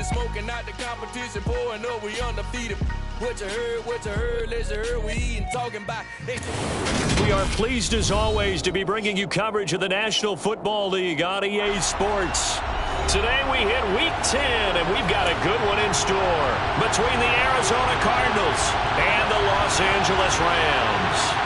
smoking out the competition, pouring up, we undefeated. What you heard, let's hear, we eating, talking about. We are pleased as always to be bringing you coverage of the National Football League on EA Sports. Today we hit Week 10, and we've got a good one in store between the Arizona Cardinals and the Los Angeles Rams.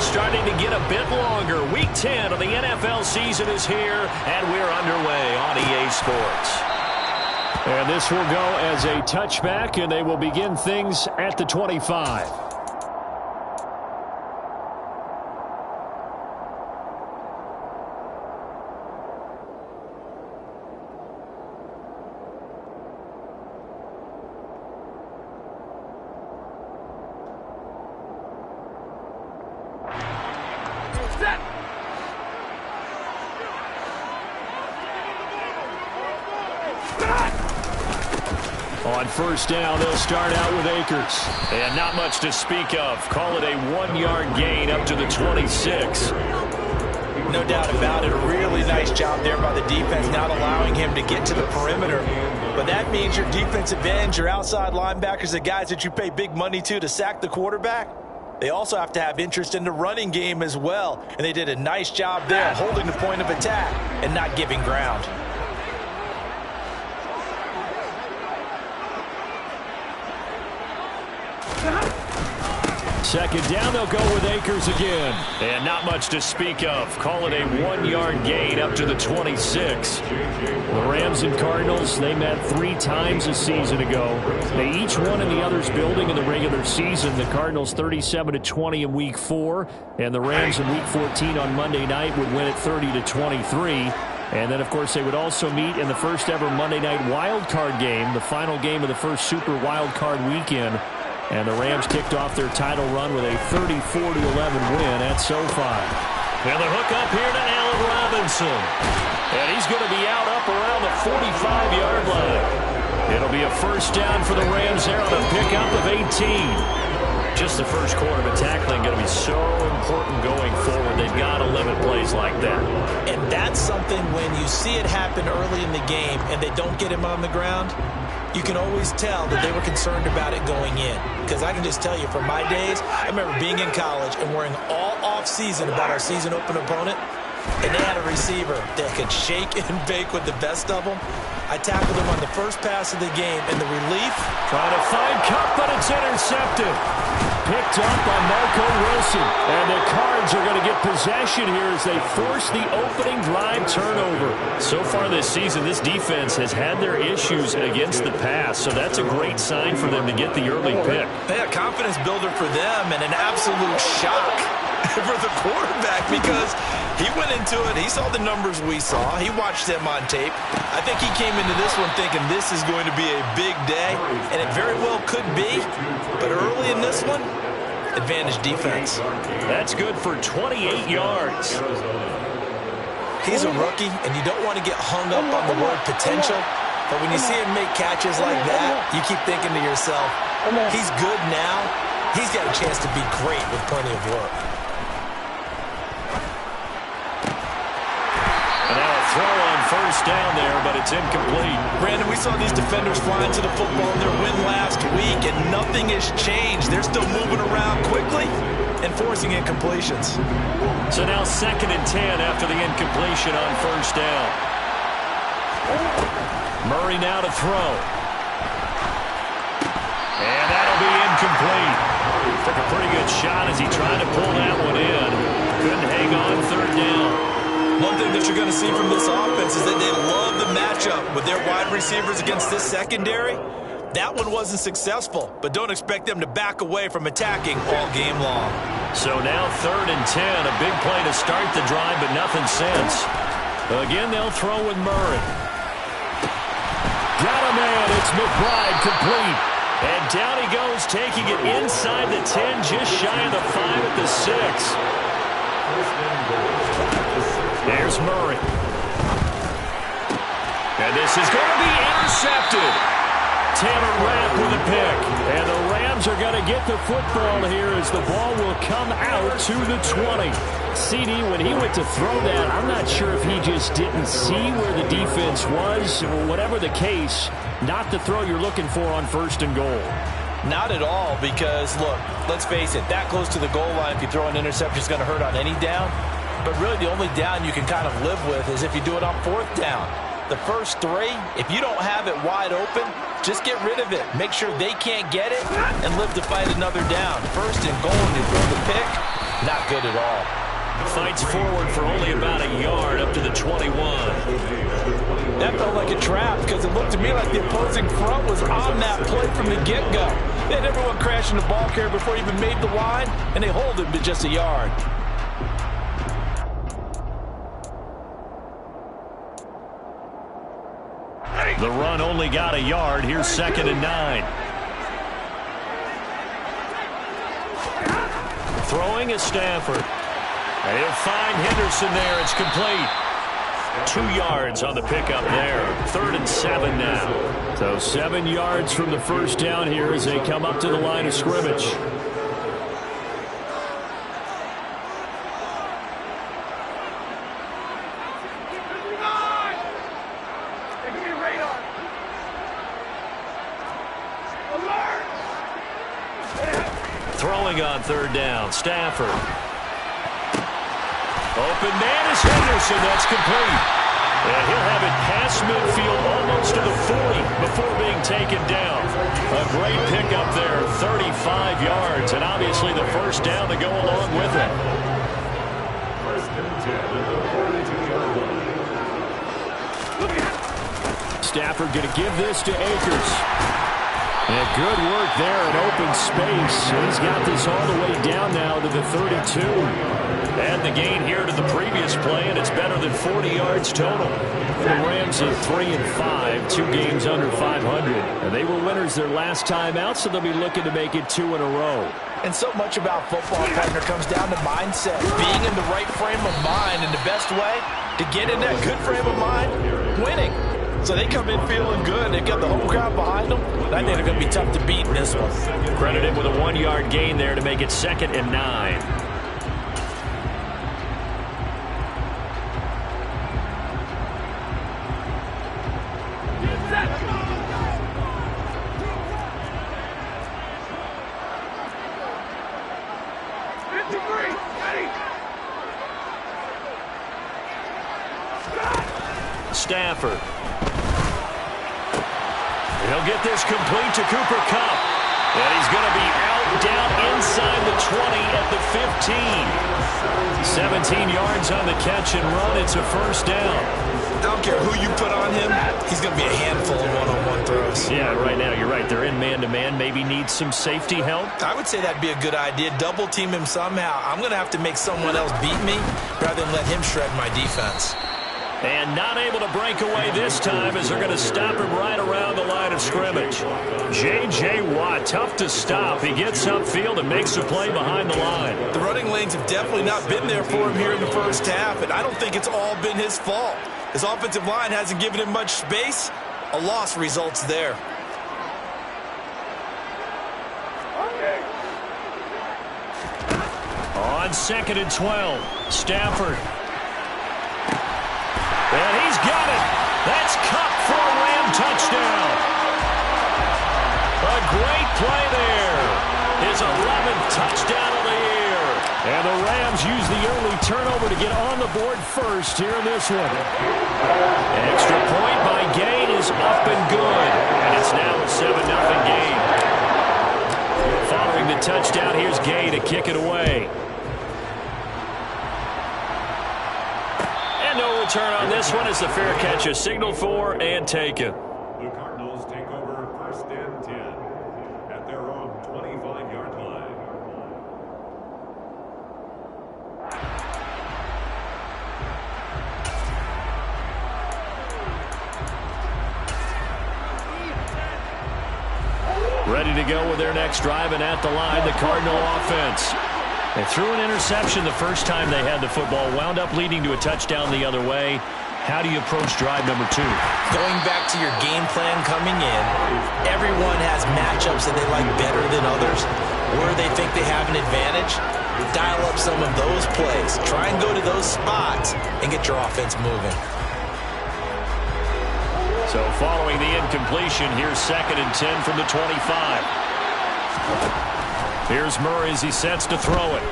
Starting to get a bit longer. Week 10 of the NFL season is here, and we're underway on EA Sports. And this will go as a touchback, and they will begin things at the 25. On first down, they'll start out with Akers. And not much to speak of. Call it a 1-yard gain up to the 26. No doubt about it. A really nice job there by the defense, not allowing him to get to the perimeter. But that means your defensive ends, your outside linebackers, the guys that you pay big money to sack the quarterback, they also have to have interest in the running game as well. And they did a nice job there holding the point of attack and not giving ground. Second down, they'll go with Akers again. And not much to speak of. Call it a 1-yard gain up to the 26. The Rams and Cardinals, they met 3 times a season ago. They each won in the other's building in the regular season. The Cardinals 37-20 in Week 4. And the Rams in Week 14 on Monday night would win it 30-23. And then, of course, they would also meet in the first ever Monday night wild card game, the final game of the first Super Wild Card weekend. And the Rams kicked off their title run with a 34-11 win at SoFi. And the hook up here to Allen Robinson. And he's going to be out up around the 45-yard line. It'll be a first down for the Rams there on a pickup of 18. Just the first quarter of tackling going to be so important going forward. They've got to limit plays like that. And that's something when you see it happen early in the game and they don't get him on the ground, you can always tell that they were concerned about it going in. Because I can just tell you, from my days, I remember being in college and worrying all off-season about our season open opponent, and they had a receiver that could shake and bake with the best of them. I tackled him on the first pass of the game, and the relief. Trying to find Kupp, but it's intercepted. Picked up by Marco Wilson. And the Cards are going to get possession here as they force the opening drive turnover. So far this season, this defense has had their issues against the pass, so that's a great sign for them to get the early pick. Yeah, confidence builder for them, and an absolute shock for the quarterback because he went into it. He saw the numbers we saw. He watched them on tape. I think he came into this one thinking this is going to be a big day, and it very well could be. But early in this one, advantage defense. That's good for 28 yards. He's a rookie, and you don't want to get hung up on the word potential. But when you see him make catches like that, you keep thinking to yourself, he's good now. He's got a chance to be great with plenty of work. Throw on first down there, but it's incomplete. Brandon, we saw these defenders flying to the football in their win last week, and nothing has changed. They're still moving around quickly and forcing incompletions. So now 2nd and 10 after the incompletion on first down. Murray now to throw. And that'll be incomplete. Took a pretty good shot as he tried to pull that one in. Couldn't hang on 3rd down. One thing that you're going to see from this offense is that they love the matchup with their wide receivers against this secondary. That one wasn't successful, but don't expect them to back away from attacking all game long. So now 3rd and 10, a big play to start the drive, but nothing since. Again, they'll throw with Murray. Got a man, it's McBride complete. And down he goes, taking it inside the 10, just shy of the 5 at the 6. There's Murray. And this is going to be intercepted. Taylor Rapp with a pick. And the Rams are going to get the football here as the ball will come out to the 20. CD, when he went to throw that, I'm not sure if he just didn't see where the defense was, or whatever the case, not the throw you're looking for on 1st and goal. Not at all, because, look, let's face it, that close to the goal line, if you throw an interception, it's going to hurt on any down. But really, the only down you can kind of live with is if you do it on 4th down. The first 3, if you don't have it wide open, just get rid of it. Make sure they can't get it and live to fight another down. 1st and goal, and you throw the pick, not good at all. Fights forward for only about a yard up to the 21. That felt like a trap because it looked to me like the opposing front was on that play from the get-go. They had everyone crashing the ball carrier before he even made the line, and they hold him to just a yard. The run only got a yard. Here's 2nd and 9. Throwing is Stafford. And he'll find Henderson there. It's complete. 2 yards on the pickup there. 3rd and 7 now. So 7 yards from the 1st down here as they come up to the line of scrimmage. Throwing on 3rd down, Stafford. Open man is Henderson. That's complete. And he'll have it past midfield almost to the 40 before being taken down. A great pickup there, 35 yards, and obviously the 1st down to go along with it. Stafford going to give this to Akers. And good work there in open space. He's got this all the way down now to the 32. Add the gain here to the previous play, and it's better than 40 yards total. The Rams at 3-5, 2 games under 500. And they were winners their last time out, so they'll be looking to make it 2 in a row. And so much about football, partner, comes down to mindset. Being in the right frame of mind, and the best way to get in that good frame of mind, winning. So they come in feeling good. They've got the home crowd behind them. I think they're going to be tough to beat in this one. Credited with a 1-yard gain there to make it 2nd and 9. Stafford. He'll get this complete to Cooper Kupp. And he's going to be out down inside the 20 at the 15. 17 yards on the catch and run. It's a 1st down. I don't care who you put on him. He's going to be a handful of one-on-one throws. Yeah, right now you're right. They're in man-to-man. Maybe needs some safety help. I would say that'd be a good idea. Double team him somehow. I'm going to have to make someone else beat me rather than let him shred my defense. And not able to break away this time as they're going to stop him right around the line of scrimmage. J.J. Watt, tough to stop. He gets upfield and makes a play behind the line. The running lanes have definitely not been there for him here in the 1st half, and I don't think it's all been his fault. His offensive line hasn't given him much space. A loss results there. On 2nd and 12, Stafford. And he's got it. That's Kupp for a Ram touchdown. A great play there. His 11th touchdown of the year. And the Rams use the early turnover to get on the board first here in this one. Extra point by Gain is up and good. And it's now a 7-0 game. Following the touchdown, here's Gay to kick it away. And no return on this one as the fair catch is signaled for and taken. The Cardinals take over 1st and 10 at their own 25-yard line. Ready to go with their next drive, and at the line, the Cardinal offense. They threw an interception the first time they had the football, wound up leading to a touchdown the other way. How do you approach drive number 2? Going back to your game plan coming in, everyone has matchups that they like better than others. Where they think they have an advantage, dial up some of those plays. Try and go to those spots and get your offense moving. So following the incompletion, here's 2nd and 10 from the 25. Here's Murray as he sets to throw it.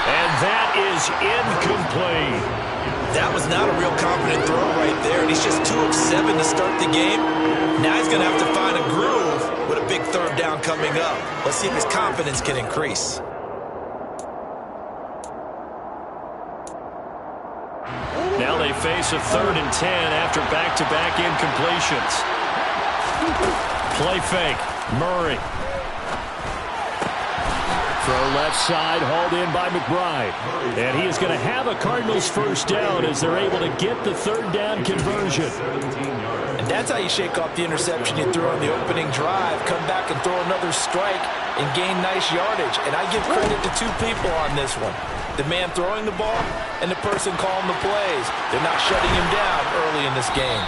And that is incomplete. That was not a real confident throw right there, and he's just 2 of 7 to start the game. Now he's going to have to find a groove with a big 3rd down coming up. Let's see if his confidence can increase. Now they face a 3rd and 10 after back-to-back incompletions. Play fake. Murray. Throw left side, hauled in by McBride. And he is going to have a Cardinals 1st down as they're able to get the 3rd down conversion. And that's how you shake off the interception you threw on the opening drive, come back and throw another strike and gain nice yardage. And I give credit to 2 people on this one. The man throwing the ball and the person calling the plays. They're not shutting him down early in this game.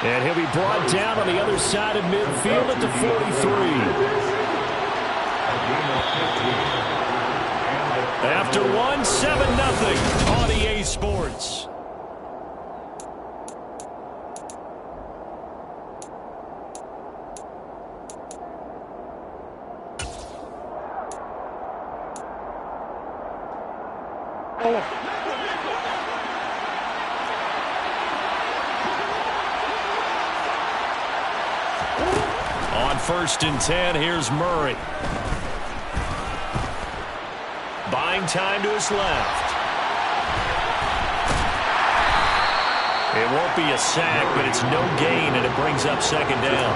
And he'll be brought down on the other side of midfield at the 43. After 1, 7-0 on EA Sports. On 1st and 10, here's Murray. Buying time to his left. It won't be a sack, but it's no gain, and it brings up 2nd down.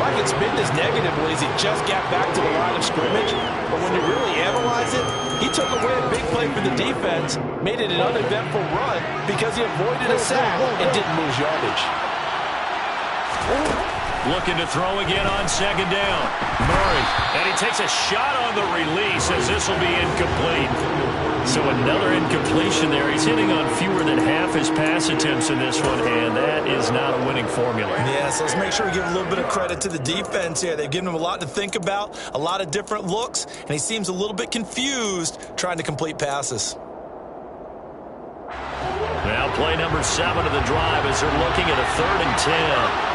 Might get spin this negatively as he just got back to the line of scrimmage. But when you really analyze it, he took away a big play for the defense, made it an uneventful run because he avoided a sack and didn't lose yardage. Looking to throw again on 2nd down. Murray, and he takes a shot on the release as this will be incomplete. So another incompletion there. He's hitting on fewer than half his pass attempts in this one, and that is not a winning formula. Yeah, so let's make sure we give a little bit of credit to the defense here. They've given him a lot to think about, a lot of different looks, and he seems a little bit confused trying to complete passes. Now play number 7 of the drive as they're looking at a 3rd and 10.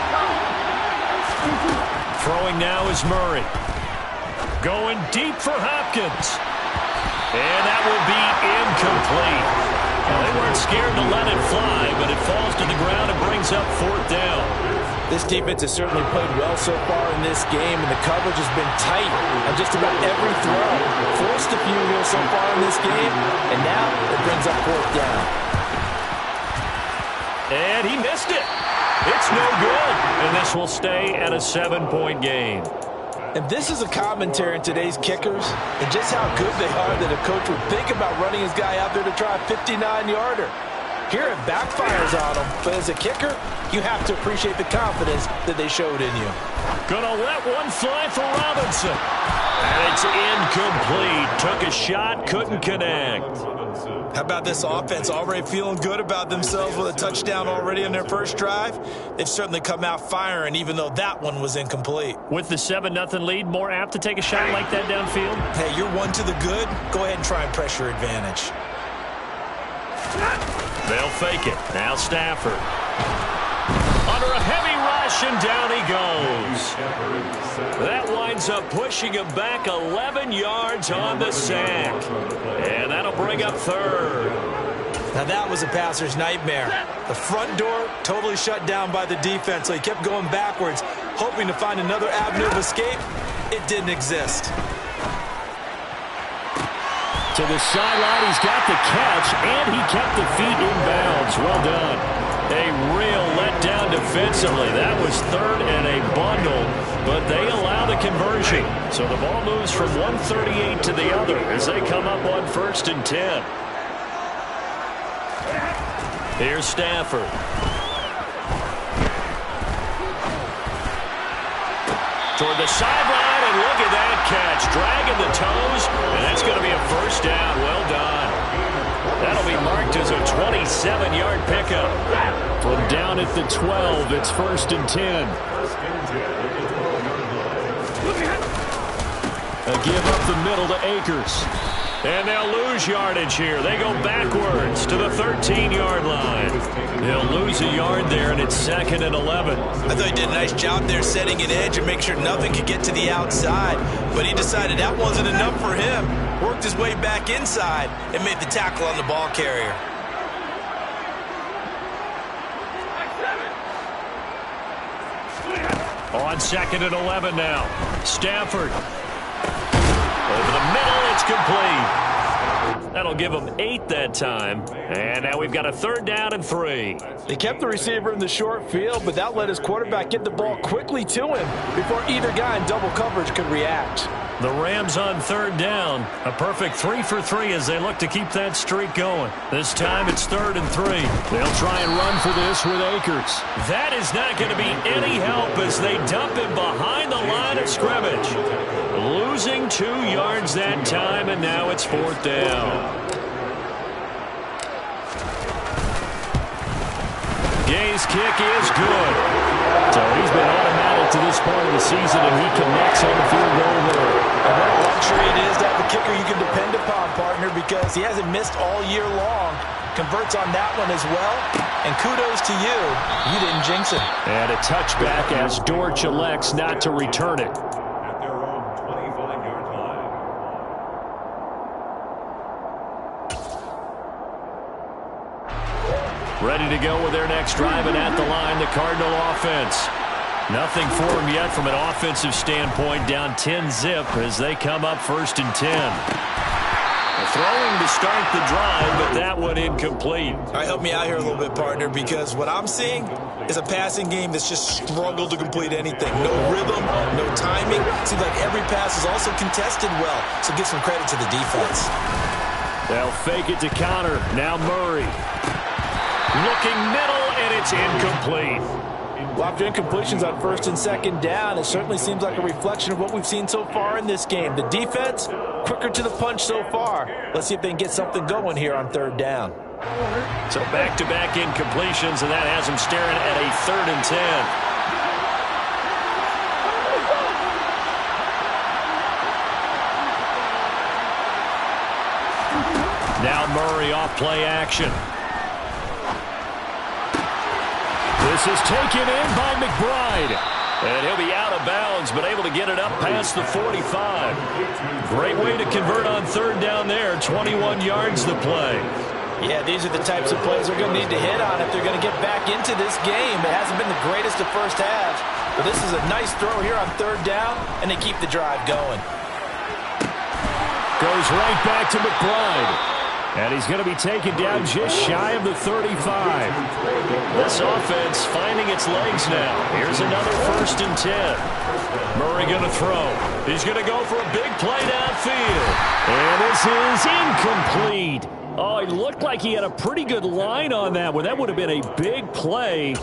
Throwing now is Murray. Going deep for Hopkins. And that will be incomplete. Well, they weren't scared to let it fly, but it falls to the ground and brings up 4th down. This defense has certainly played well so far in this game, and the coverage has been tight on just about every throw. Forced a few here so far in this game, and now it brings up 4th down. And he missed it. It's no good, and this will stay at a 7-point game. And this is a commentary on today's kickers and just how good they are that a coach would think about running his guy out there to try a 59-yarder. Here it backfires on him, but as a kicker, you have to appreciate the confidence that they showed in you. Gonna let one fly for Robinson. And it's incomplete. Took a shot, couldn't connect. How about this offense already feeling good about themselves with a touchdown already in their first drive? They've certainly come out firing, even though that one was incomplete. With the 7-0 lead, more apt to take a shot like that downfield? Hey, you're one to the good. Go ahead and try and press your advantage. They'll fake it. Now Stafford. Under a heavy rush, and down he goes. That winds up pushing him back 11 yards on the sack. And that'll bring up 3rd. Now that was a passer's nightmare. The front door totally shut down by the defense, so he kept going backwards, hoping to find another avenue of escape. It didn't exist. To the sideline, he's got the catch, and he kept the feet in bounds. Well done. A real letdown defensively. That was 3rd and a bundle, but they allow the conversion. So the ball moves from 138 to the other as they come up on 1st and 10. Here's Stafford. Toward the sideline, and look at that catch. Dragging the toes, and that's going to be a 1st down. Well done. That'll be marked as a 7-yard pickup. From down at the 12, it's 1st and 10. A give up the middle to Akers. And they'll lose yardage here. They go backwards to the 13-yard line. They'll lose a yard there, and it's 2nd and 11. I thought he did a nice job there setting an edge and make sure nothing could get to the outside. But he decided that wasn't enough for him. Worked his way back inside and made the tackle on the ball carrier. On 2nd and 11 now. Stafford. Over the middle, it's complete. That'll give them 8 that time. And now we've got a 3rd down and 3. They kept the receiver in the short field, but that let his quarterback get the ball quickly to him before either guy in double coverage could react. The Rams on 3rd down. A perfect 3 for 3 as they look to keep that streak going. This time it's 3rd and 3. They'll try and run for this with Akers. That is not going to be any help as they dump him behind the line of scrimmage. Losing 2 yards that time, and now it's 4th down. Gay's kick is good. So he's been automatic to this part of the season, and he connects on the field goal there. And what a luxury it is to have a kicker you can depend upon, partner, because he hasn't missed all year long. Converts on that one as well. And kudos to you. You didn't jinx it. And a touchback as Dortch elects not to return it. At their own 25-yard line. Ready to go with their next drive, and at the line, the Cardinal offense. Nothing for them yet from an offensive standpoint, down 10-zip as they come up 1st and 10. Throwing to start the drive, but that one incomplete. All right, help me out here a little bit, partner, because what I'm seeing is a passing game that's just struggled to complete anything. No rhythm, no timing. Seems like every pass is also contested well, so give some credit to the defense. They'll fake it to Connor. Now Murray. Looking middle, and it's incomplete. Well, after incompletions on 1st and 2nd down, it certainly seems like a reflection of what we've seen so far in this game. The defense, quicker to the punch so far. Let's see if they can get something going here on 3rd down. So back-to-back incompletions, and that has them staring at a 3rd and 10. Now Murray off play action. This is taken in by McBride. And he'll be out of bounds, but able to get it up past the 45. Great way to convert on 3rd down there. 21 yards the play. Yeah, these are the types of plays they're going to need to hit on if they're going to get back into this game. It hasn't been the greatest of first halves, but this is a nice throw here on 3rd down, and they keep the drive going. Goes right back to McBride. And he's going to be taken down just shy of the 35. This offense finding its legs now. Here's another 1st and 10. Murray going to throw. He's going to go for a big play downfield. And this is incomplete. Oh, it looked like he had a pretty good line on that one. That would have been a big play,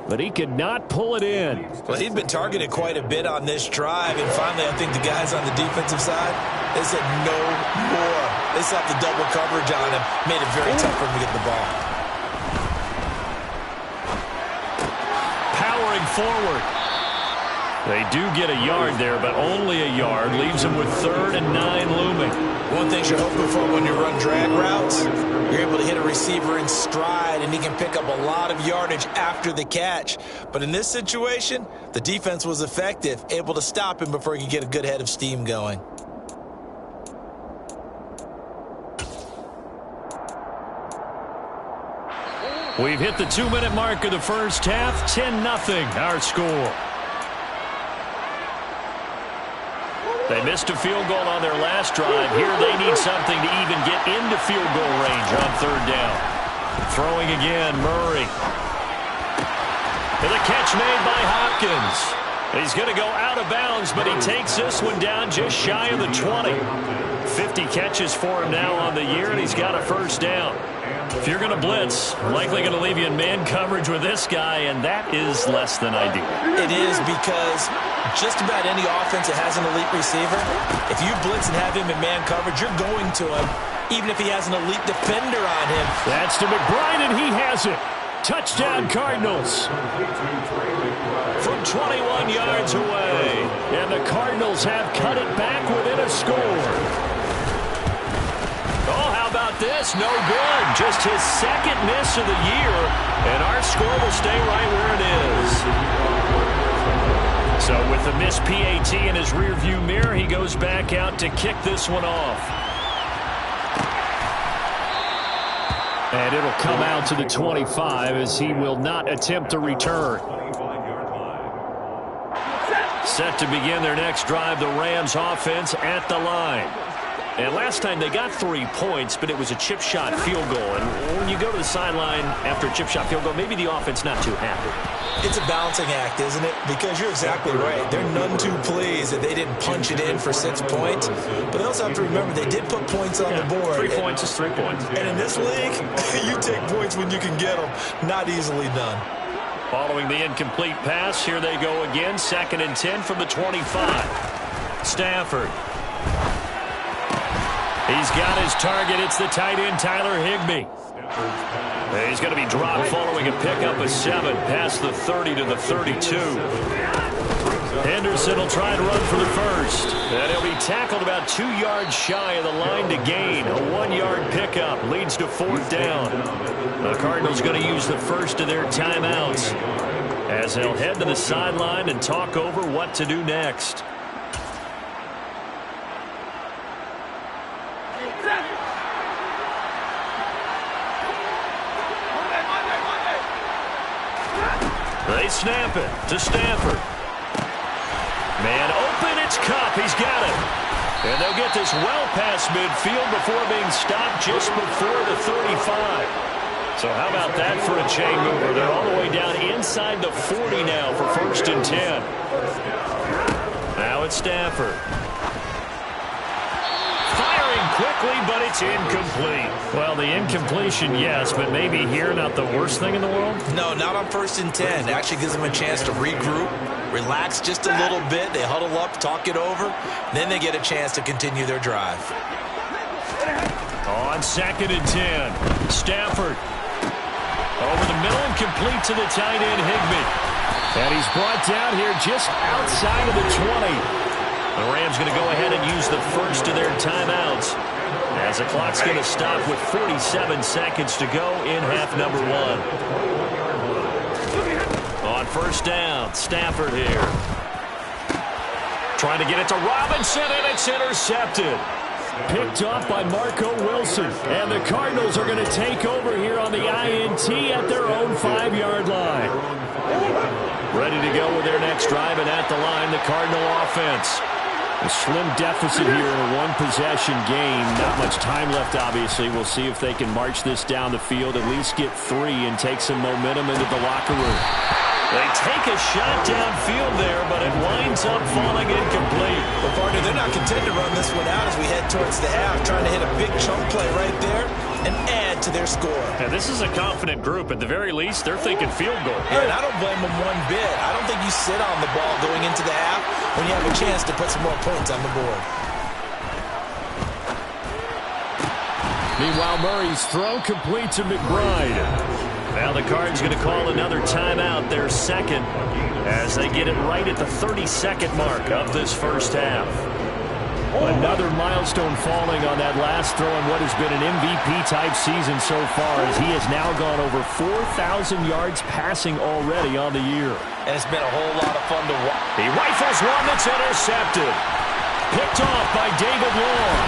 but he could not pull it in. Well, he's been targeted quite a bit on this drive, and finally I think the guys on the defensive side, they said no more. They slapped the double coverage on him, made it very tough for him to get the ball. Powering forward. They do get a yard there, but only a yard. Leaves them with 3rd and 9 looming. One thing you're hoping for when you run drag routes, you're able to hit a receiver in stride, and he can pick up a lot of yardage after the catch. But in this situation, the defense was effective, able to stop him before he could get a good head of steam going. We've hit the 2-minute mark of the first half. 10-0 our score. They missed a field goal on their last drive. Here they need something to even get into field goal range on 3rd down. Throwing again, Murray. And the catch made by Hopkins. He's going to go out of bounds, but he takes this one down just shy of the 20. 50 catches for him now on the year, and he's got a 1st down. If you're going to blitz, likely going to leave you in man coverage with this guy, and that is less than ideal. It is, because just about any offense that has an elite receiver, if you blitz and have him in man coverage, you're going to him, even if he has an elite defender on him. That's to McBride, and he has it. Touchdown, Cardinals. From 21 yards away. And the Cardinals have cut it back within a score. Oh, how about this? No good. Just his second miss of the year. And our score will stay right where it is. So with the missed PAT in his rearview mirror, he goes back out to kick this one off. And it'll come out to the 25 as he will not attempt to return. Set to begin their next drive, the Rams offense at the line. And last time they got 3 points, but it was a chip shot field goal. And when you go to the sideline after a chip shot field goal, maybe the offense not too happy. It's a balancing act, isn't it? Because you're exactly right. They're none too pleased that they didn't punch it in for 6 points. But they also have to remember they did put points on the board. 3 points is 3 points. And in this league, you take points when you can get them. Not easily done. Following the incomplete pass, here they go again. 2nd and 10 from the 25. Stafford. He's got his target. It's the tight end, Tyler Higbee. He's going to be dropped following a pickup of 7 past the 30 to the 32. Henderson will try and run for the first. And he'll be tackled about 2 yards shy of the line to gain. A 1-yard pickup leads to 4th down. The Cardinals going to use the first of their timeouts as they'll head to the sideline and talk over what to do next. They snap it to Stafford. Man open, it's Kupp. He's got it. And they'll get this well past midfield before being stopped just before the 35. So how about that for a chain mover? They're all the way down inside the 40 now for 1st and 10. Now it's Stafford. Quickly, but it's incomplete. Well, the incompletion, yes, but maybe here not the worst thing in the world? No, not on 1st and 10. It actually gives them a chance to regroup, relax just a little bit. They huddle up, talk it over, then they get a chance to continue their drive. On 2nd and 10, Stafford. Over the middle and complete to the tight end, Higbee. And he's brought down here just outside of the 20. The Rams going to go ahead and use the first of their timeouts as the clock's going to stop with 47 seconds to go in half number 1. On 1st down, Stafford here. Trying to get it to Robinson, and it's intercepted. Picked off by Marco Wilson. And the Cardinals are going to take over here on the INT at their own 5-yard line. Ready to go with their next drive, and at the line, the Cardinal offense. A slim deficit here in a 1-possession game. Not much time left, obviously. We'll see if they can march this down the field, at least get 3 and take some momentum into the locker room. They take a shot downfield there, but it winds up falling incomplete. Well, partner, they're not content to run this one out as we head towards the half, trying to hit a big chunk play right there and add to their score. And this is a confident group. At the very least, they're thinking field goal. And I don't blame them one bit. I don't think you sit on the ball going into the half when you have a chance to put some more points on the board. Meanwhile, Murray's throw complete to McBride. Now the Cards going to call another timeout, their 2nd, as they get it right at the 32nd mark of this first half. Another milestone falling on that last throw in what has been an MVP-type season so far, as he has now gone over 4,000 yards passing already on the year. And it's been a whole lot of fun to watch. He rifles one that's intercepted. Picked off by David Long.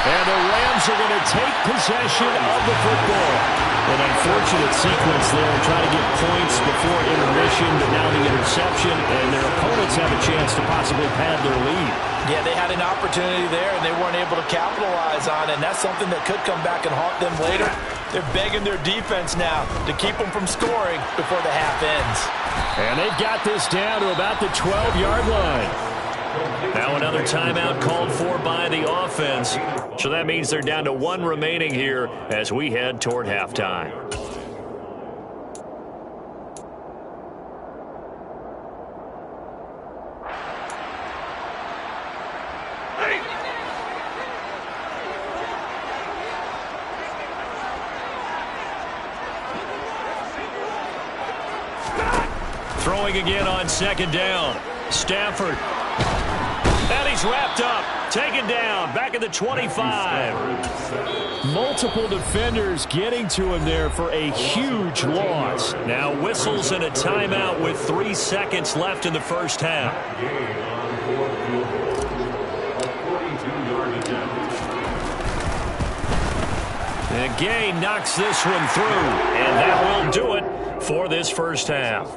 And the Rams are going to take possession of the football. An unfortunate sequence there, trying to get points before intermission, but now the interception, and their opponents have a chance to possibly pad their lead. Yeah, they had an opportunity there, and they weren't able to capitalize on it, and that's something that could come back and haunt them later. They're begging their defense now to keep them from scoring before the half ends. And they've got this down to about the 12-yard line. Now another timeout called for by the offense. So that means they're down to 1 remaining here as we head toward halftime. Throwing again on second down. Stafford. And he's wrapped up. Taken down. Back at the 25. Multiple defenders getting to him there for a huge loss. Now whistles and a timeout with 3 seconds left in the first half. And Gay knocks this one through, and that will do it for this first half.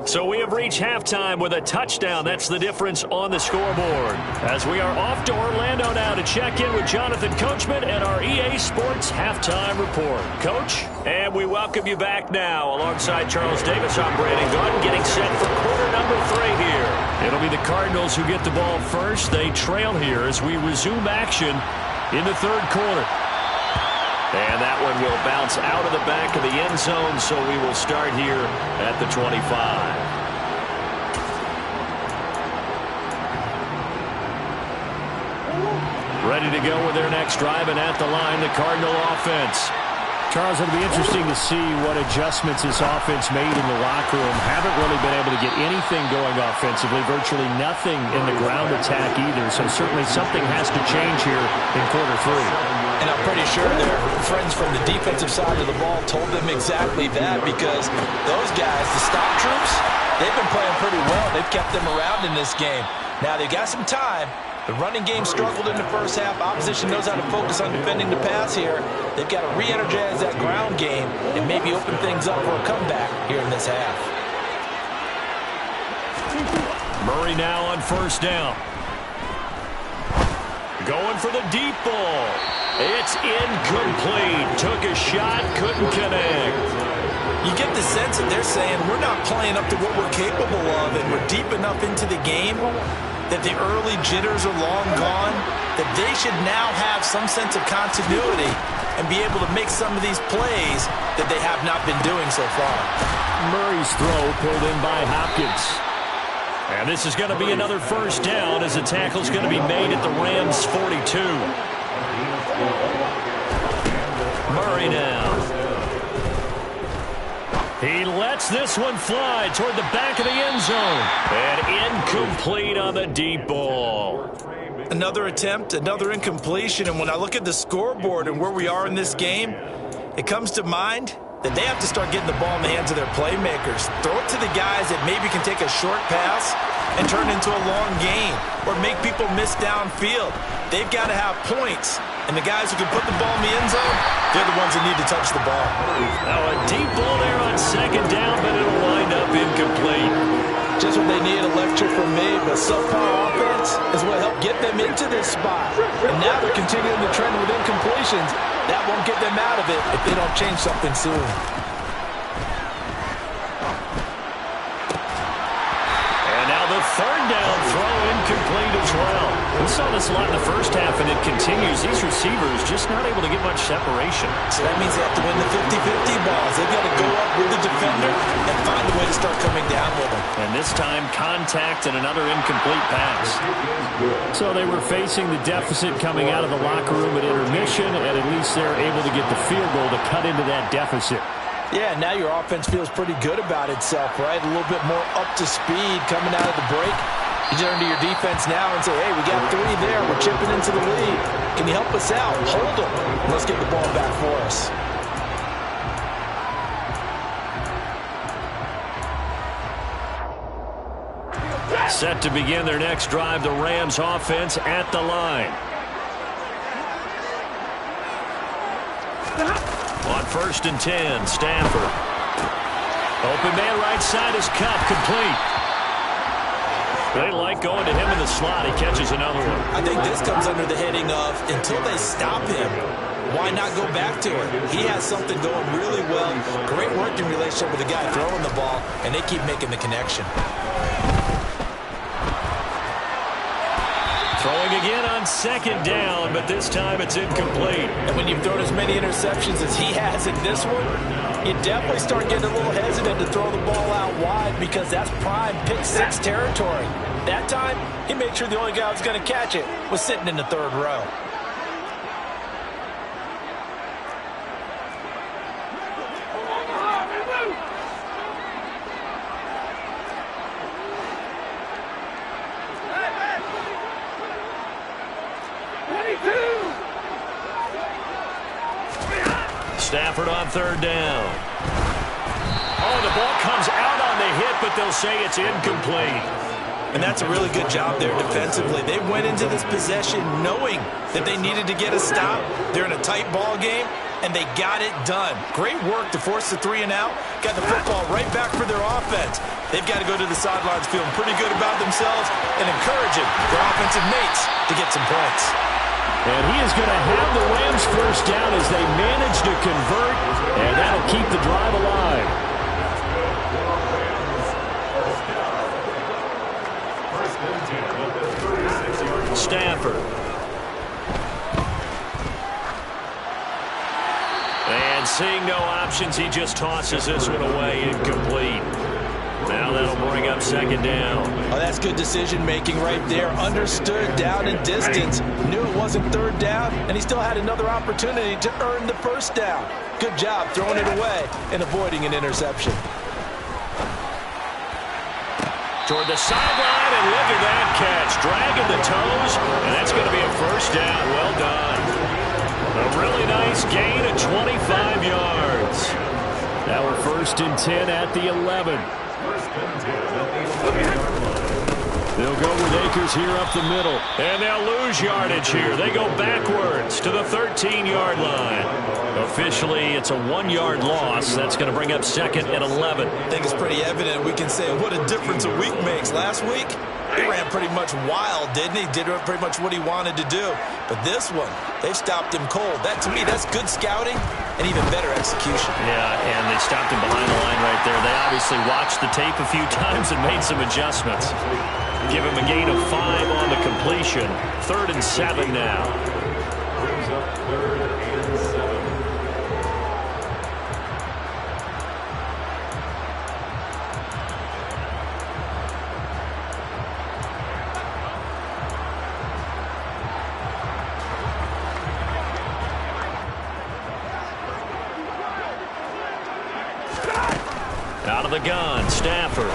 So we have reached halftime with a touchdown. That's the difference on the scoreboard. As we are off to Orlando now to check in with Jonathan Coachman and our EA Sports Halftime Report. Coach, and we welcome you back now. Alongside Charles Davis, I'm Brandon Gaudin, getting set for quarter number 3 here. It'll be the Cardinals who get the ball first. They trail here as we resume action in the third quarter. And that one will bounce out of the back of the end zone, so we will start here at the 25. Ready to go with their next drive, and at the line, the Cardinal offense. Charles, it'll be interesting to see what adjustments this offense made in the locker room. Haven't really been able to get anything going offensively, virtually nothing in the ground attack either, so certainly something has to change here in quarter 3. And I'm pretty sure their friends from the defensive side of the ball told them exactly that, because those guys, the stop troops, they've been playing pretty well. They've kept them around in this game. Now they've got some time. The running game struggled in the first half. Opposition knows how to focus on defending the pass here. They've got to re-energize that ground game and maybe open things up for a comeback here in this half. Murray now on first down. Going for the deep ball. It's incomplete. Took a shot, couldn't connect. You get the sense that they're saying we're not playing up to what we're capable of, and we're deep enough into the game that the early jitters are long gone, that they should now have some sense of continuity and be able to make some of these plays that they have not been doing so far. Murray's throw pulled in by Hopkins. And this is going to be another first down as the tackle's going to be made at the Rams' 42. Murray now. He lets this one fly toward the back of the end zone. And incomplete on the deep ball. Another attempt, another incompletion. And when I look at the scoreboard and where we are in this game, it comes to mind that they have to start getting the ball in the hands of their playmakers. Throw it to the guys that maybe can take a short pass and turn it into a long gain or make people miss downfield. They've got to have points. And the guys who can put the ball in the end zone, they're the ones that need to touch the ball. Now a deep ball there on second down, but it'll wind up incomplete. Just what they need, a lecture from me, but subpar offense is what helped get them into this spot. And now they're continuing the trend with incompletions. That won't get them out of it if they don't change something soon. And now the third down throw incomplete as well. We saw this a lot in the first half, and it continues. These receivers just not able to get much separation. So that means they have to win the 50-50 balls. They've got to go up with the defender and find a way to start coming down with them. And this time, contact and another incomplete pass. So they were facing the deficit coming out of the locker room at intermission, and at least they're able to get the field goal to cut into that deficit. Yeah, now your offense feels pretty good about itself, right? A little bit more up to speed coming out of the break. You turn to your defense now and say, hey, we got 3 there. We're chipping into the lead. Can you help us out? Hold them. Let's get the ball back for us. Set to begin their next drive, the Rams offense at the line. On first and 10, Stafford. Open man right side is Kupp, complete. They like going to him in the slot. He catches another one. I think this comes under the heading of until they stop him, why not go back to it? He has something going really well. Great working relationship with the guy throwing the ball, and they keep making the connection. Throwing again on second down, but this time it's incomplete. And when you've thrown as many interceptions as he has in this one, you definitely start getting a little hesitant to throw the ball out wide because that's prime pick 6 territory. That time, he made sure the only guy who was going to catch it was sitting in the third row. Stafford on third down. Oh, the ball comes out on the hit, but they'll say it's incomplete. And that's a really good job there defensively. They went into this possession knowing that they needed to get a stop. They're in a tight ball game, and they got it done. Great work to force the 3 and out. Got the football right back for their offense. They've got to go to the sidelines feeling pretty good about themselves and encouraging their offensive mates to get some points. And he is going to have the Rams first down as they manage to convert, and that'll keep the drive alive. Stafford. And seeing no options, he just tosses this one away, incomplete. Now that'll bring up second down. Oh, that's good decision-making right there. Understood down and distance. Knew it wasn't third down, and he still had another opportunity to earn the first down. Good job throwing it away and avoiding an interception. Toward the sideline, and look at that catch. Dragging the toes, and that's going to be a first down. Well done. A really nice gain of 25 yards. Now we're first and 10 at the 11. They'll go with Akers here up the middle. And they'll lose yardage here. They go backwards to the 13-yard line. Officially, it's a 1-yard loss. That's going to bring up second and 11. I think it's pretty evident. We can say what a difference a week makes. Last week, he ran pretty much wild, didn't he? Did pretty much what he wanted to do. But this one, they've stopped him cold. That, to me, that's good scouting and even better execution. Yeah, and they stopped him behind the line right there. They obviously watched the tape a few times and made some adjustments. Give him a gain of 5 on the completion. 3rd and 7 now. Brings up 3rd and 7. Out of the gun, Stafford.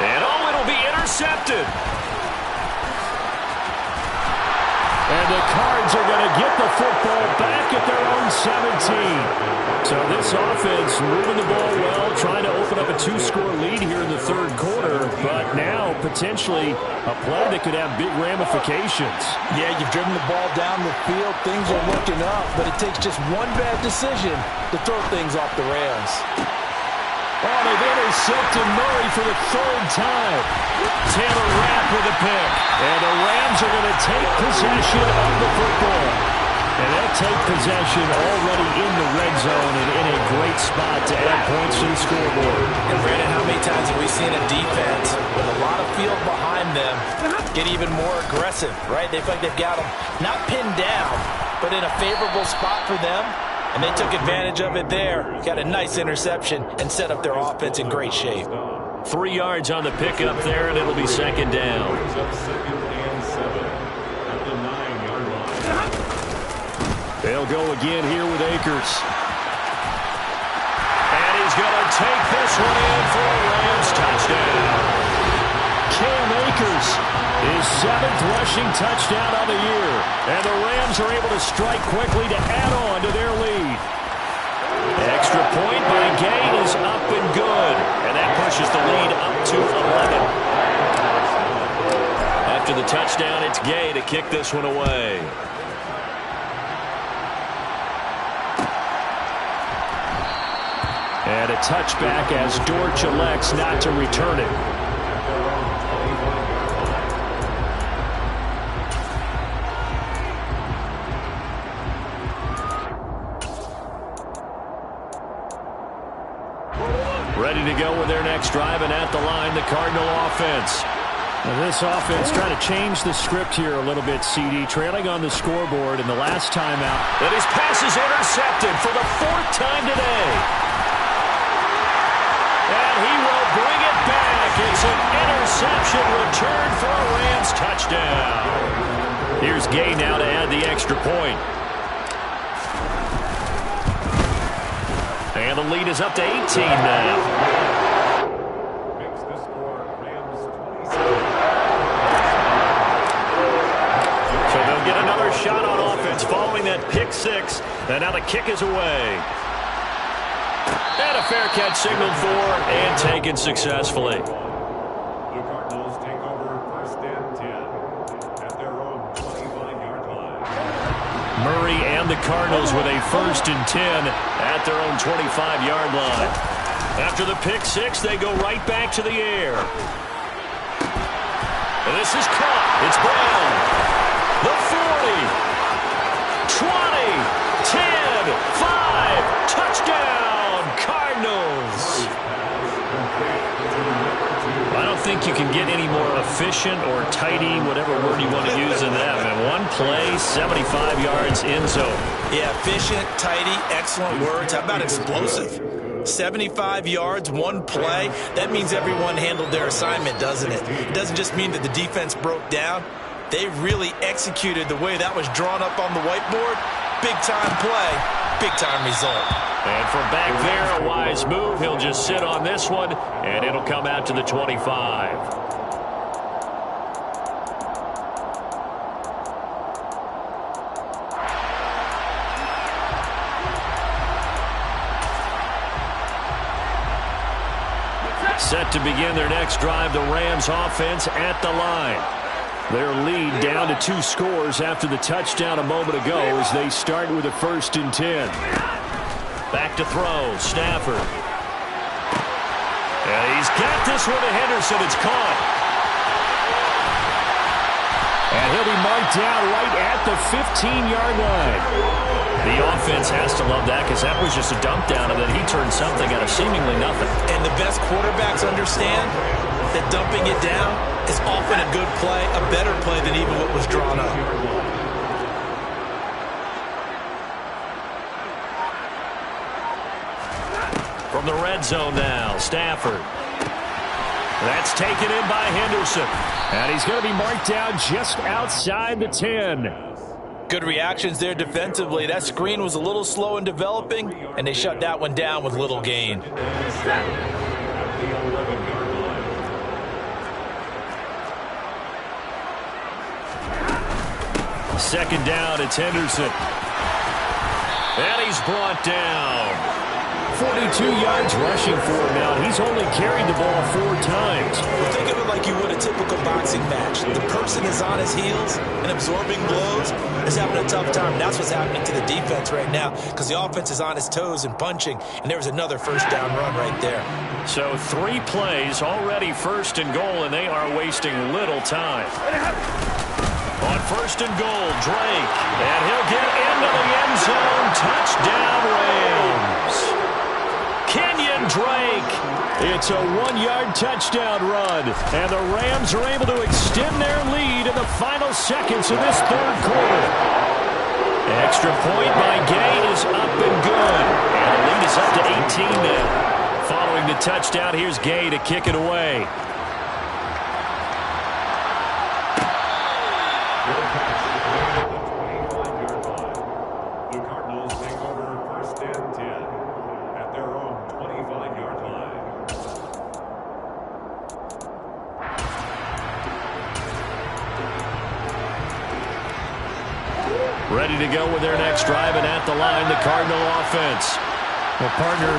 And oh, it'll be intercepted. And the Cards are going to get the football back at their own 17. So this offense moving the ball well, trying to open up a 2-score lead here in the 3rd quarter. But now potentially a play that could have big ramifications. Yeah, you've driven the ball down the field. Things are looking up, but it takes just one bad decision to throw things off the rails. Oh, they've intercepted Murray for the 3rd time. Taylor Rapp with a pick. And the Rams are going to take possession of the football. And they'll take possession already in the red zone and in a great spot to add points to the scoreboard. And Brandon, how many times have we seen a defense with a lot of field behind them get even more aggressive, right? They feel like they've got them not pinned down, but in a favorable spot for them. And they took advantage of it there. Got a nice interception and set up their offense in great shape. 3 yards on the pickup there, and it'll be second down. Brings up 2nd and 7 at the 9-yard line. They'll go again here with Akers. And he's going to take this one in for a Rams touchdown. Cam Akers, his 7th rushing touchdown of the year. And the Rams are able to strike quickly to add on to their lead. Extra point by Gay is up and good. And that pushes the lead up to 11. After the touchdown, it's Gay to kick this one away. And a touchback as Dortch elects not to return it. Ready to go with their next drive, and at the line, the Cardinal offense. Now this offense trying to change the script here a little bit, CD. Trailing on the scoreboard in the last timeout. And his pass is intercepted for the 4th time today. And he will bring it back. It's an interception return for a Rams touchdown. Here's Gay now to add the extra point. And the lead is up to 18 now. Makes the score Rams 27. So they'll get another shot on offense following that pick 6, and now the kick is away. And a fair catch signaled for and taken successfully. The Cardinals take over 1st and 10 at their own 25-yard line. Murray and the Cardinals with a 1st and 10 at their own 25-yard line. After the pick 6, they go right back to the air. And this is caught. It's Brown. The 40, 20, 10, 5, touchdown, Cardinals. I don't think you can get any more efficient or tidy, whatever word you want to use in that. And one play, 75 yards, end zone. Yeah, efficient, tidy, excellent words. How about explosive? 75 yards, one play. That means everyone handled their assignment, doesn't it? It doesn't just mean that the defense broke down. They really executed the way that was drawn up on the whiteboard. Big-time play, big-time result. And from back there, a wise move. He'll just sit on this one, and it'll come out to the 25. Set to begin their next drive, the Rams offense at the line. Their lead down to 2 scores after the touchdown a moment ago as they start with a 1st and 10. Back to throw, Stafford. And he's got this one to Henderson. It's caught. And he'll be marked down right at the 15-yard line. The offense has to love that because that was just a dump down, and then he turned something out of seemingly nothing. And the best quarterbacks understand that dumping it down is often a good play, a better play than even what was drawn up. From the red zone now, Stafford. That's taken in by Henderson. And he's going to be marked down just outside the 10. Good reactions there defensively. That screen was a little slow in developing, and they shut that one down with little gain. Second down, it's Henderson. And he's brought down. 42 yards rushing for him now. He's only carried the ball 4 times. Well, think of it like you would a typical boxing match. The person is on his heels and absorbing blows is having a tough time. That's what's happening to the defense right now because the offense is on his toes and punching, and there was another 1st down run right there. So 3 plays, already 1st and goal, and they are wasting little time. On 1st and goal, Drake, and he'll get into the end zone. Touchdown, Rams. Kenyon Drake. It's a 1-yard touchdown run, and the Rams are able to extend their lead in the final seconds of this 3rd quarter. Extra point by Gay is up and good, and the lead is up to 18 now. Following the touchdown, here's Gay to kick it away. The Cardinals take over 1st and 10 at their own 25-yard line. Ready to go with their next drive, and at the line, the Cardinal offense. Well, partner,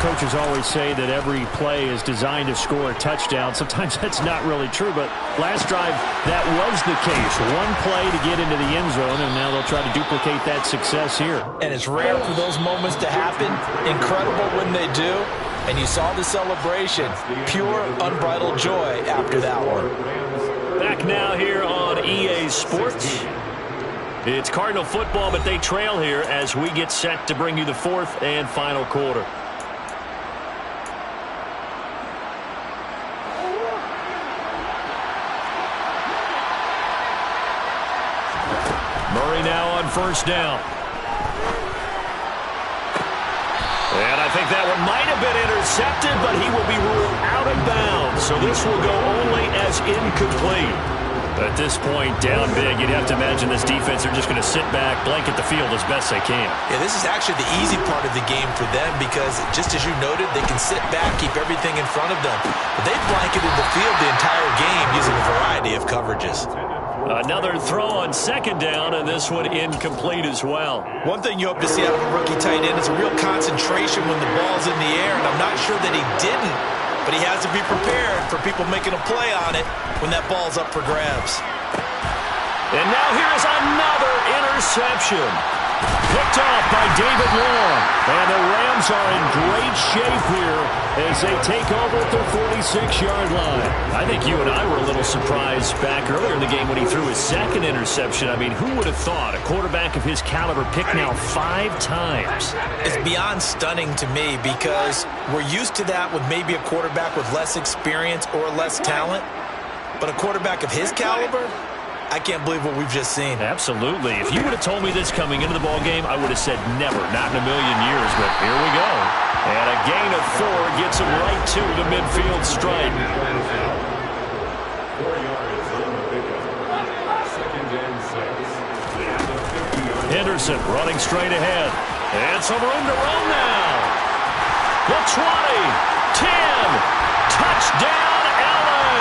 coaches always say that every play is designed to score a touchdown. Sometimes that's not really true, but last drive, that was the case. One play to get into the end zone, and now they'll try to duplicate that success here. And it's rare for those moments to happen. Incredible when they do. And you saw the celebration. Pure, unbridled joy after that one. Back now here on EA Sports. It's Cardinal football, but they trail here as we get set to bring you the 4th and final quarter. Murray now on 1st down. And I think that one might have been intercepted, but he will be ruled out of bounds. So this will go only as incomplete. At this point, down big, you'd have to imagine this defense are just going to sit back, blanket the field as best they can. Yeah, this is actually the easy part of the game for them because, just as you noted, they can sit back, keep everything in front of them. But they've blanketed the field the entire game using a variety of coverages. Another throw on second down, and this one incomplete as well. One thing you hope to see out of a rookie tight end is a real concentration when the ball's in the air, and I'm not sure that he didn't. But he has to be prepared for people making a play on it when that ball's up for grabs. And now here is another interception. Picked off by David Long. And the Rams are in great shape here as they take over at their 46-yard line. I think you and I were a little surprised back earlier in the game when he threw his second interception. I mean, who would have thought a quarterback of his caliber picked now 5 times? It's beyond stunning to me because we're used to that with maybe a quarterback with less experience or less talent. But a quarterback of his caliber, I can't believe what we've just seen. Absolutely. If you would have told me this coming into the ball game, I would have said never, not in a million years. But here we go. And a gain of 4 gets him right to the midfield stripe. 4 yards on the pickup. 2nd and 6. Henderson running straight ahead. And some room to run now. The 20, 10, touchdown, LA.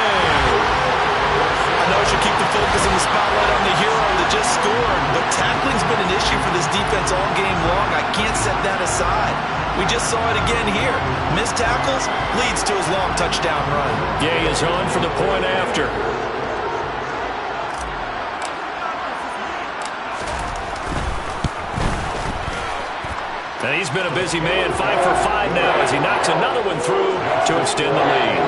I know I should keep the focus and the spotlight on the hero that just scored, but tackling's been an issue for this defense all game long. I can't set that aside. We just saw it again here. Missed tackles leads to his long touchdown run. Gay is on for the point after. And he's been a busy man, 5 for 5 now as he knocks another one through to extend the lead.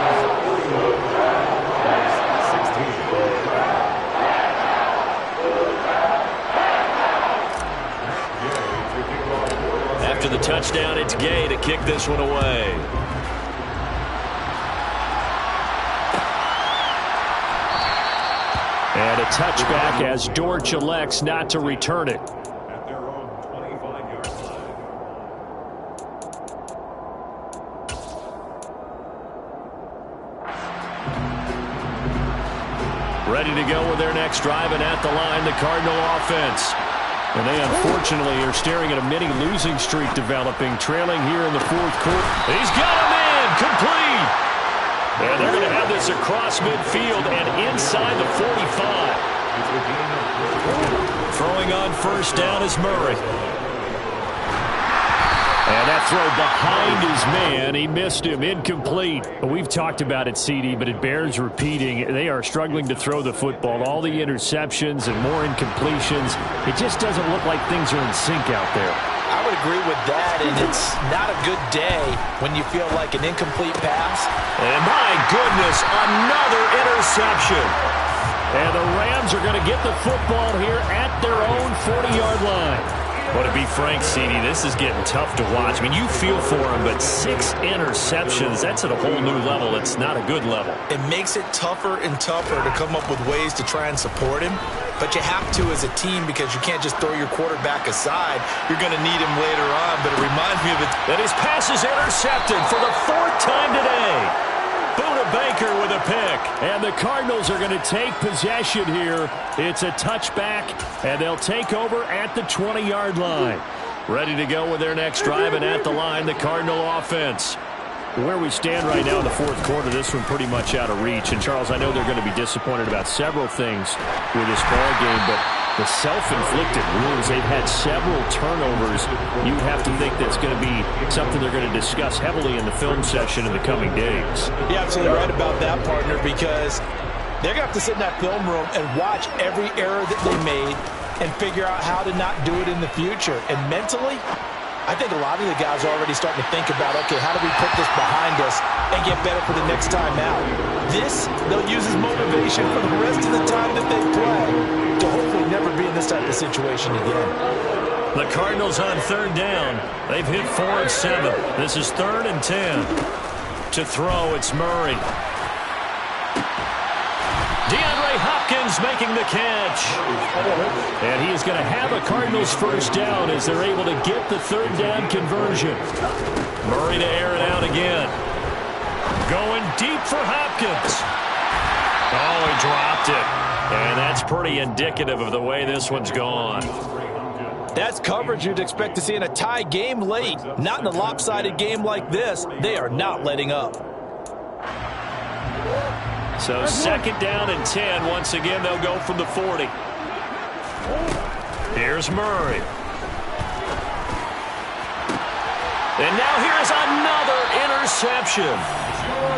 After the touchdown, it's Gay to kick this one away. And a touchback as Dortch elects not to return it. At their own 25-yard line. Ready to go with their next drive, and at the line, the Cardinal offense. And they unfortunately are staring at a mini losing streak developing, trailing here in the 4th quarter. He's got a man complete. And they're going to have this across midfield and inside the 45. Throwing on first down is Murray. And that throw behind his man, he missed him, incomplete. We've talked about it, CD, but it bears repeating. They are struggling to throw the football. All the interceptions and more incompletions. It just doesn't look like things are in sync out there. I would agree with that, and it's not a good day when you feel like an incomplete pass. And my goodness, another interception. And the Rams are going to get the football here at their own 40-yard line. Well, to be frank, CD, this is getting tough to watch. I mean, you feel for him, but 6 interceptions, that's at a whole new level. It's not a good level. It makes it tougher and tougher to come up with ways to try and support him. But you have to as a team because you can't just throw your quarterback aside. You're going to need him later on, but it reminds me of it. And his pass is intercepted for the 4th time today. Buda Baker with a pick. And the Cardinals are going to take possession here. It's a touchback, and they'll take over at the 20-yard line. Ready to go with their next drive, and at the line, the Cardinal offense. Where we stand right now in the 4th quarter, this one pretty much out of reach. And, Charles, I know they're going to be disappointed about several things with this ball game, but the self-inflicted wounds, they've had several turnovers. You'd have to think that's going to be something they're going to discuss heavily in the film session in the coming days. You're absolutely right about that, partner, because they're going to have to sit in that film room and watch every error that they made and figure out how to not do it in the future. And mentally, I think a lot of the guys are already starting to think about, okay, how do we put this behind us and get better for the next time out? This, they'll use as motivation for the rest of the time that they play to hopefully never be in this type of situation again. The Cardinals on 3rd down. They've hit 4 of 7. This is 3rd and 10. To throw, it's Murray. DeAndre Hopkins making the catch. And he is going to have a Cardinals first down as they're able to get the 3rd down conversion. Murray to air it out again. Going deep for Hopkins. Oh, he dropped it. And that's pretty indicative of the way this one's gone. That's coverage you'd expect to see in a tie game late. Not in a lopsided game like this. They are not letting up. So 2nd down and 10. Once again, they'll go from the 40. Here's Murray. And now here's another interception.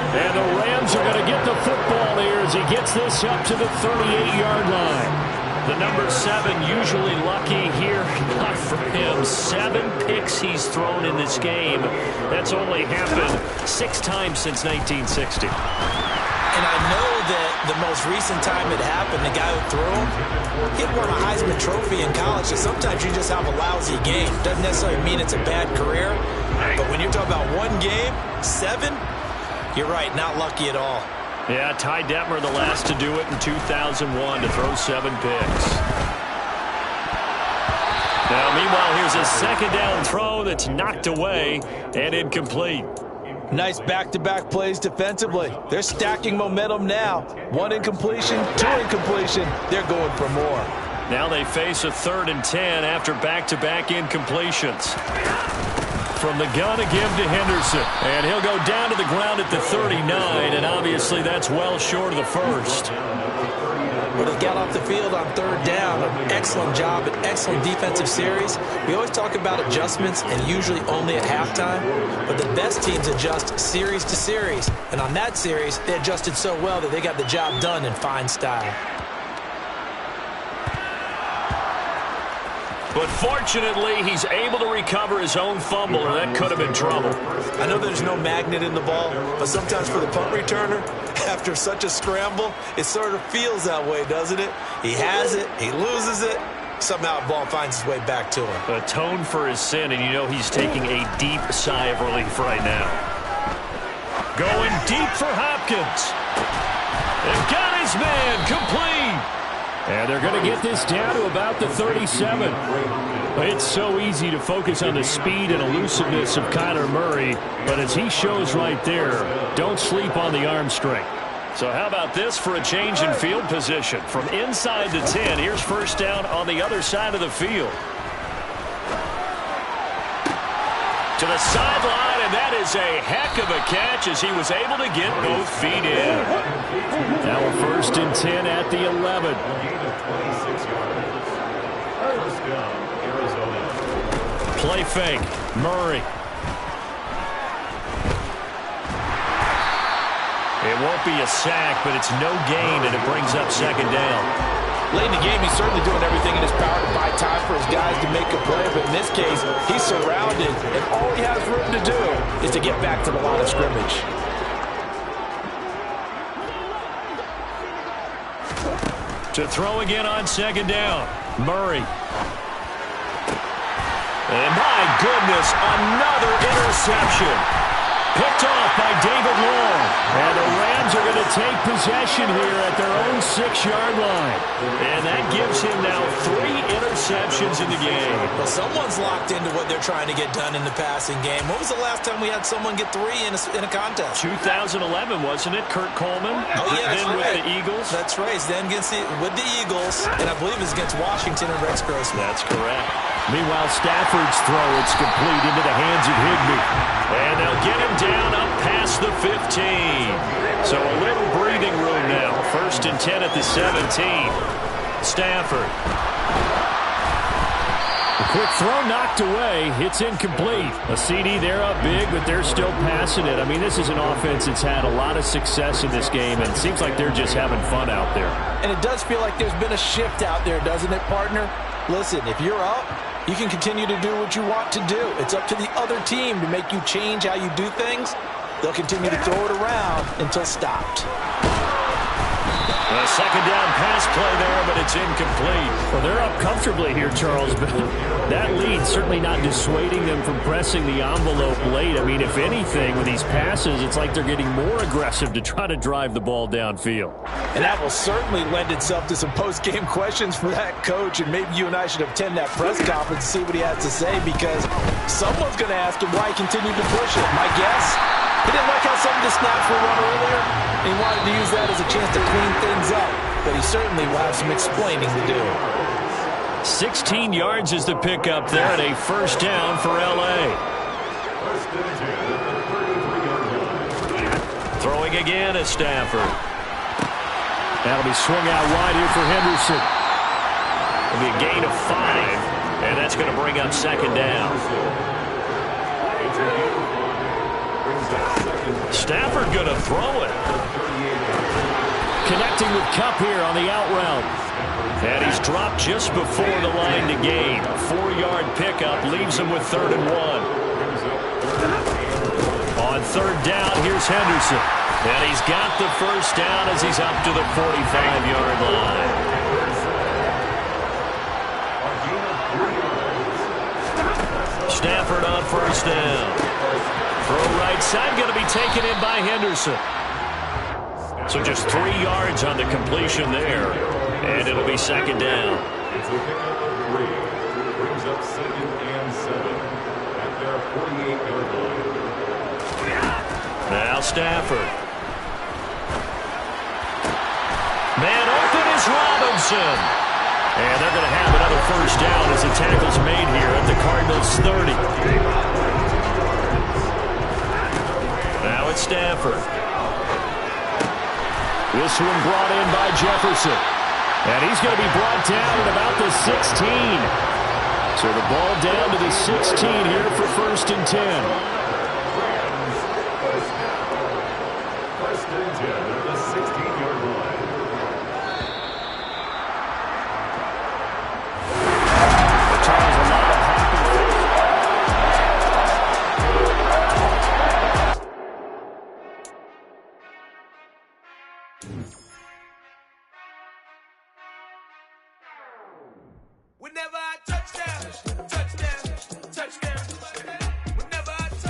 And the Rams are going to get the football here as he gets this up to the 38-yard line. The number 7 usually lucky here. Not for him. 7 picks he's thrown in this game. That's only happened 6 times since 1960. And I know that the most recent time it happened, the guy who threw him, he won a Heisman Trophy in college. So sometimes you just have a lousy game. Doesn't necessarily mean it's a bad career. But when you're talking about one game, 7, you're right, not lucky at all. Yeah, Ty Detmer the last to do it in 2001 to throw 7 picks. Now, meanwhile, here's a 2nd down throw that's knocked away and incomplete. Nice back-to-back plays defensively. They're stacking momentum now. 1 incompletion, 2 incompletion. They're going for more. Now they face a 3rd and 10 after back-to-back incompletions. From the gun again to Henderson. And he'll go down to the ground at the 39, and obviously that's well short of the first. Well, they got off the field on 3rd down. An excellent job, an excellent defensive series. We always talk about adjustments, and usually only at halftime. But the best teams adjust series to series. And on that series, they adjusted so well that they got the job done in fine style. But fortunately, he's able to recover his own fumble, or that could have been trouble. I know there's no magnet in the ball, but sometimes for the punt returner, after such a scramble, it sort of feels that way, doesn't it? He has it, he loses it, somehow the ball finds its way back to him. Atone for his sin, and you know he's taking a deep sigh of relief right now. Going deep for Hopkins. And got his man complete. And they're going to get this down to about the 37. It's so easy to focus on the speed and elusiveness of Kyler Murray, but as he shows right there, don't sleep on the arm strength. So how about this for a change in field position? From inside the 10, here's 1st down on the other side of the field. To the sideline, and that is a heck of a catch as he was able to get both feet in. Now a 1st and 10 at the 11. Play fake. Murray. It won't be a sack, but it's no gain, and it brings up 2nd down. Late in the game, he's certainly doing everything in his power to buy time for his guys to make a play. But in this case, he's surrounded, and all he has room to do is to get back to the line of scrimmage. To throw again on 2nd down. Murray. And my goodness, another interception. Picked off by David Long. And the Rams are going to take possession here at their own 6-yard line. And that gives him now 3 interceptions in the game. Well, someone's locked into what they're trying to get done in the passing game. When was the last time we had someone get 3 in a contest? 2011, wasn't it? Kurt Coleman? Oh, yeah, that's then right. with the Eagles? That's right. Then with the Eagles, and I believe it's against Washington and Rex Grossman. That's correct. Meanwhile, Stafford's throw, it's complete into the hands of Higbee. And they'll get him down up past the 15. So a little breathing room now. 1st and 10 at the 17. Stafford. A quick throw knocked away. It's incomplete. A CD, they're up big, but they're still passing it. I mean, this is an offense that's had a lot of success in this game, and it seems like they're just having fun out there. And it does feel like there's been a shift out there, doesn't it, partner? Listen, if you're up, you can continue to do what you want to do. It's up to the other team to make you change how you do things. They'll continue to throw it around until stopped. A 2nd down pass play there, but it's incomplete. Well, they're up comfortably here, Charles, but that lead certainly not dissuading them from pressing the envelope late. I mean, if anything, with these passes, it's like they're getting more aggressive to try to drive the ball downfield. And that will certainly lend itself to some post-game questions for that coach, and maybe you and I should attend that press conference and see what he has to say, because someone's going to ask him why he continued to push it. My guess? He didn't like how some of the snaps were run earlier, and he wanted to use that as a chance to clean things up. but he certainly will have some explaining to do. 16 yards is the pickup there, and a first down for L.A. Throwing again is Stafford. That'll be swung out wide here for Henderson. It'll be a gain of 5, and that's going to bring up second down. Stafford going to throw it. Connecting with Kupp here on the out route. And he's dropped just before the line to gain. 4-yard pickup leaves him with 3rd and 1. On 3rd down, here's Henderson. And he's got the first down as he's up to the 45-yard line. Stafford on first down. Throw right side, going to be taken in by Henderson. So just 3 yards on the completion there. And it'll be second down. It's a pickup of 3. Brings up 2nd and 7 at their 48-yard line. Now Stafford. Man open is Robinson. And they're going to have another first down as the tackle's made here at the Cardinals' 30. Now it's Stafford. This one brought in by Jefferson. And he's going to be brought down at about the 16. So the ball down to the 16 here for 1st and 10. First and 10 at the 16.